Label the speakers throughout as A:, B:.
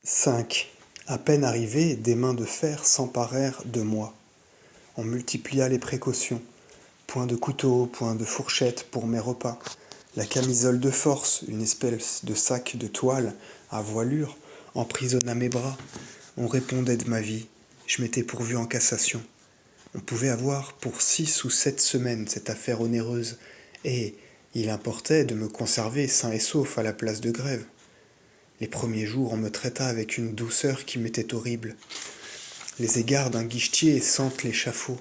A: 5. À peine arrivé, des mains de fer s'emparèrent de moi. On multiplia les précautions. Point de couteau, point de fourchette pour mes repas. La camisole de force, une espèce de sac de toile à voilure, emprisonna mes bras. On répondait de ma vie. Je m'étais pourvu en cassation. On pouvait avoir pour 6 ou 7 semaines cette affaire onéreuse, et il importait de me conserver sain et sauf à la place de grève. Les premiers jours, on me traita avec une douceur qui m'était horrible. Les égards d'un guichetier sentent l'échafaud.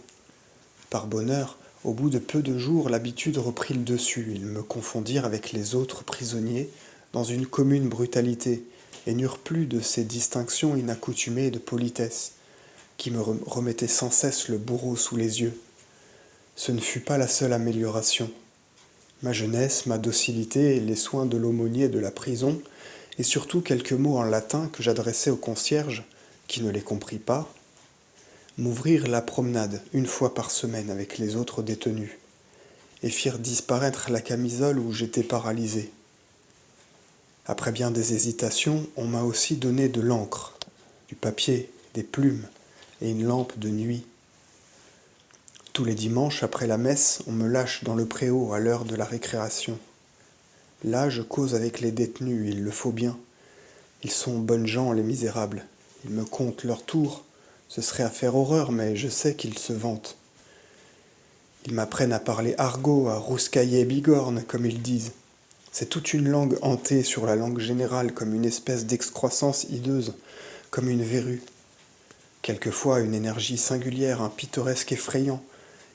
A: Par bonheur, au bout de peu de jours, l'habitude reprit le dessus. Ils me confondirent avec les autres prisonniers dans une commune brutalité et n'eurent plus de ces distinctions inaccoutumées de politesse qui me remettaient sans cesse le bourreau sous les yeux. Ce ne fut pas la seule amélioration. Ma jeunesse, ma docilité, les soins de l'aumônier de la prison, et surtout quelques mots en latin que j'adressai au concierge, qui ne les comprit pas, m'ouvrirent la promenade une fois par semaine avec les autres détenus, et firent disparaître la camisole où j'étais paralysé. Après bien des hésitations, on m'a aussi donné de l'encre, du papier, des plumes et une lampe de nuit. Tous les dimanches, après la messe, on me lâche dans le préau à l'heure de la récréation. Là, je cause avec les détenus, il le faut bien. Ils sont bonnes gens, les misérables. Ils me comptent leur tour. Ce serait à faire horreur, mais je sais qu'ils se vantent. Ils m'apprennent à parler argot, à rouscailler bigorne, comme ils disent. C'est toute une langue hantée sur la langue générale, comme une espèce d'excroissance hideuse, comme une verrue. Quelquefois, une énergie singulière, un pittoresque effrayant.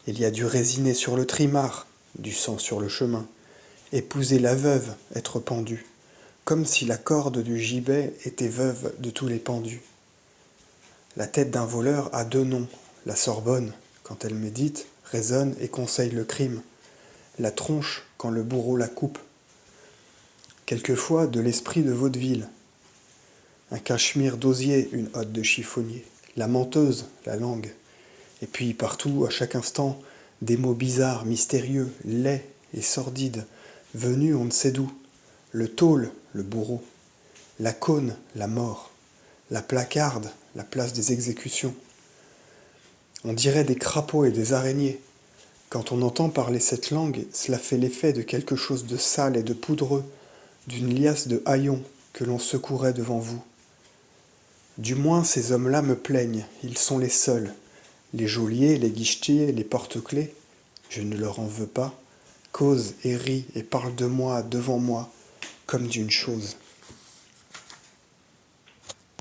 A: Il y a du résiné sur le trimar, du sang sur le chemin. Épouser la veuve, être pendu, comme si la corde du gibet était veuve de tous les pendus. La tête d'un voleur a 2 noms, la Sorbonne, quand elle médite, raisonne et conseille le crime, la tronche quand le bourreau la coupe. Quelquefois de l'esprit de vaudeville, un cachemire d'osier, une hotte de chiffonnier, la menteuse, la langue, et puis partout, à chaque instant, des mots bizarres, mystérieux, laids et sordides, venus on ne sait d'où, le tôle, le bourreau, la cône, la mort, la placarde, la place des exécutions. On dirait des crapauds et des araignées. Quand on entend parler cette langue, cela fait l'effet de quelque chose de sale et de poudreux, d'une liasse de haillons que l'on secouerait devant vous. Du moins ces hommes-là me plaignent, ils sont les seuls. Les geôliers, les guichetiers, les porte-clés, je ne leur en veux pas, causent et rient et parlent de moi devant moi, comme d'une chose.